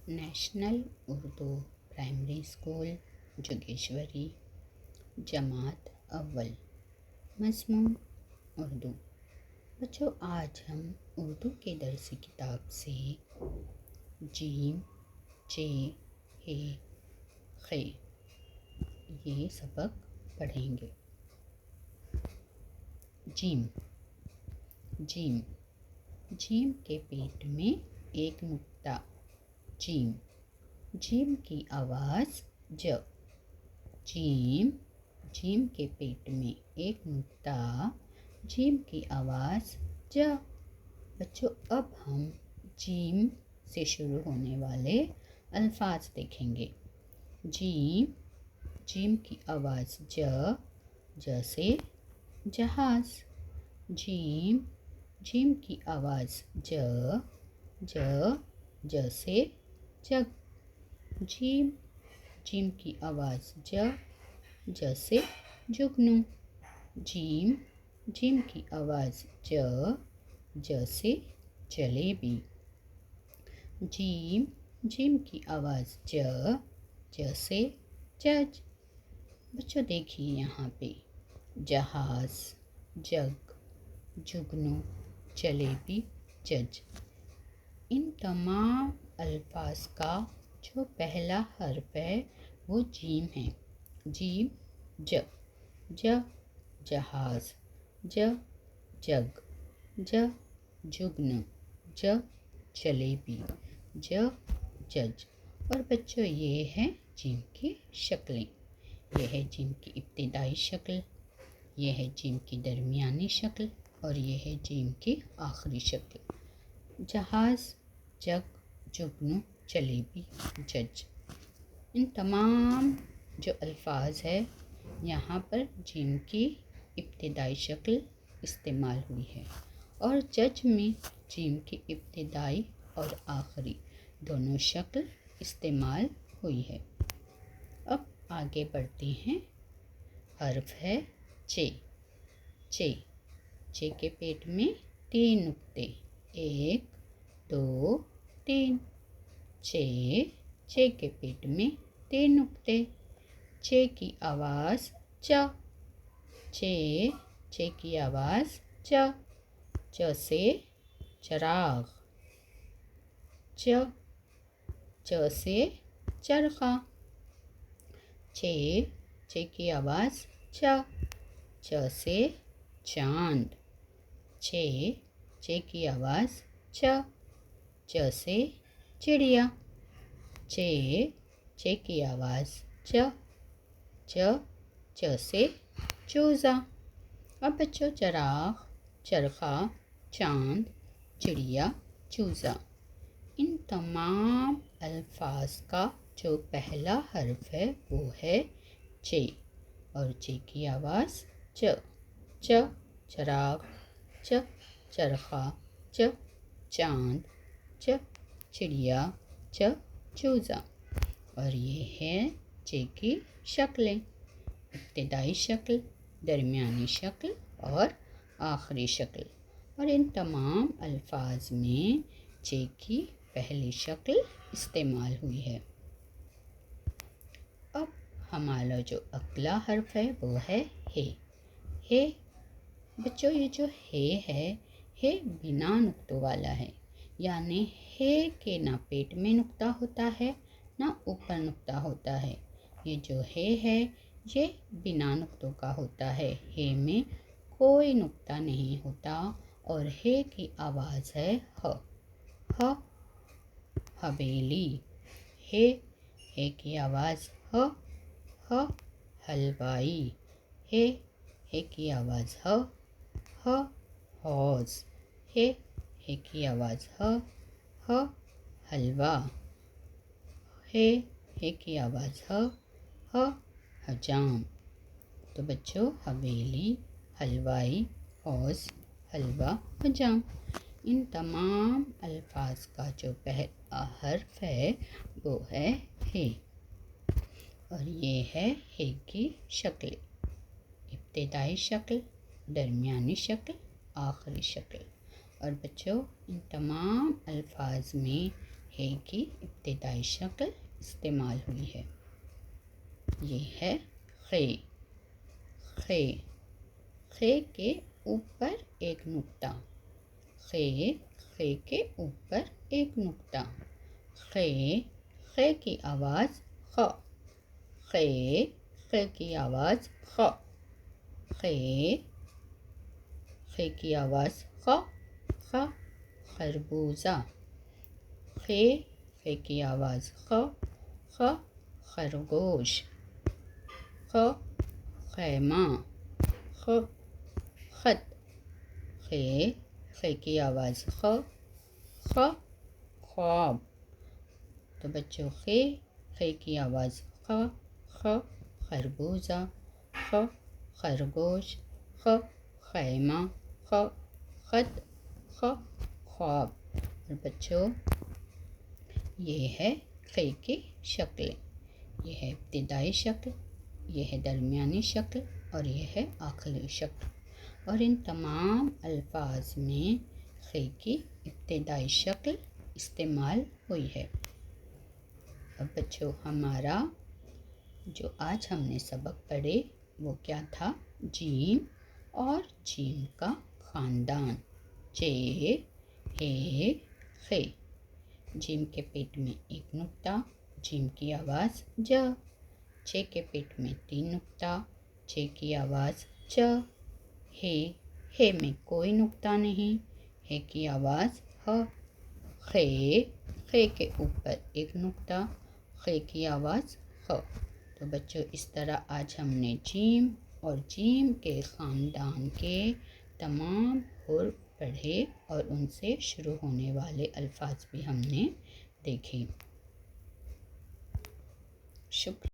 National Urdu primary school جوگیشوری، جماعت اول، مضمون اردو۔ بچوں، آج ہم اردو کے درسی کتاب سے جیم، چے، ہے، خے یہ سبق پڑھیں گے۔ جیم۔ جیم، جیم کے پیٹ میں ایک نقطہ، جیم۔ جیم کی آواز ج۔ جیم، جیم کے پیٹ میں ایک نقطہ، جیم کی آواز ج۔ بچوں، اب ہم جیم سے شروع ہونے والے الفاظ دیکھیں گے۔ جیم، جیم کی آواز ج، ج سے جہاز۔ جیم، جیم کی آواز ج، ج، ج سے جگ۔ جیم، جیم کی آواز ج، ج سے جگنو۔ جیم، جیم کی آواز ج، ج سے جلیبی۔ جیم، جیم کی آواز ج، ج سے جج۔ بچوں دیکھیے یہاں پہ جہاز، جگ، جگنو، جلیبی، جج۔ ان تمام الفاظ کا جو پہلا حرف ہے وہ جیم ہے۔ جیم، ج، ج جہاز، ج جگ، ج جگنو، ج جلیبی، ج جج۔ اور بچوں یہ ہے جیم کی شکلیں۔ یہ ہے جیم کی ابتدائی شکل، یہ ہے جیم کی درمیانی شکل، اور یہ ہے جیم کی آخری شکل۔ جہاز، جگ، جگنو، جلیبی، جج۔ ان تمام جو الفاظ ہے یہاں پر جیم کی ابتدائی شکل استعمال ہوئی ہے، اور جج میں جیم کی ابتدائی اور آخری دونوں شکل استعمال ہوئی ہے۔ اب آگے بڑھتے ہیں۔ حرف ہے چے۔ چے، چے کے پیٹ میں تین نقطے، ایک، دو، تین۔ چے، چے کے پیٹ میں تین نقطے۔ چے کی آواز چ۔ چے، چے کی آواز چ۔ چ سے چراغ، چ، چ سے چرخہ۔ چے، چے کی آواز چ۔ چ سے چاند۔ چے، چے کی آواز چ۔ چ سے چڑیا۔ چے، چے کی آواز چ۔ چ، چ سے چوزا۔ اب بچوں چراغ، چرخہ، چاند، چڑیا، چوزا، ان تمام الفاظ کا جو پہلا حرف ہے وہ ہے چے، اور چے کی آواز چ۔ چ چراغ، چ چرخہ، چ چاند، چ چڑیا، چ چوزا۔ اور یہ ہے چے کی شکلیں، ابتدائی شکل، درمیانی شکل اور آخری شکل۔ اور ان تمام الفاظ میں چے کی پہلی شکل استعمال ہوئی ہے۔ اب ہمارا جو اگلا حرف ہے وہ ہے ہے۔ ہے، بچوں یہ جو ہے بنا نقطوں والا ہے، یعنی ہے کہ نہ پیٹ میں نقطہ ہوتا ہے نہ اوپر نقطہ ہوتا ہے۔ یہ جو ہے یہ بنا نقطوں کا ہوتا ہے۔ ہے میں کوئی نقطہ نہیں ہوتا، اور ہے کی آواز ہے ہ۔ ہ، حویلی۔ ہے کی آواز ہ۔ ہ، حلوائی۔ ہے کی آواز ہ۔ ہ، حوض۔ ہے کی آواز ہ۔ ہ، حلوہ۔ ہے کی آواز ہ۔ ہ، حجام۔ تو بچوں حویلی، حلوائی، حوض، حلوہ، حجام، ان تمام الفاظ کا جو پہلا حرف ہے وہ ہے ہے، اور یہ ہے کی شکل، ابتدائی شکل، درمیانی شکل، آخری شکل۔ اور بچوں ان تمام الفاظ میں ہے کی ابتدائی شکل استعمال ہوئی ہے۔ یہ ہے خے۔ خے، خے کے اوپر ایک نقطہ، خے، خے کے اوپر ایک نقطہ، خے، خے کی آواز خ، خے، خے کی آواز خ، خے، خے کی آواز خ، خ، خربوزہ، خے، خے کی آواز خ، خ، خرگوش، خ، خیمہ، خ، خط، خے، خے کی آواز خ، خ، خواب۔ تو بچوں خے، خے کی آواز خ، خ، خربوزہ، خ، خرگوش، خ، خیمہ، خ، خط، خ، خواب۔ اور بچوں یہ ہے خے کی شکلیں، یہ ہے ابتدائی شکل، یہ ہے درمیانی شکل اور یہ ہے آخری شکل۔ اور ان تمام الفاظ میں خے کی ابتدائی شکل استعمال ہوئی ہے۔ اب بچوں ہمارا جو آج ہم نے سبق پڑھے وہ کیا تھا؟ جیم اور جیم کا خاندان، چے، ہے، خے۔ جیم کے پیٹ میں ایک نقطہ، جیم کی آواز ج، چے کے پیٹ میں 3 نقطہ، چے کی آواز چ، ہے میں کوئی نقطہ نہیں، ہے کی آواز ہ، خے، خے کے اوپر ایک نقطہ، خے کی آواز خ۔ تو بچوں اس طرح آج ہم نے جیم اور جیم کے خاندان کے تمام حروف پڑھے اور ان سے شروع ہونے والے الفاظ بھی ہم نے دیکھے۔ شکریہ۔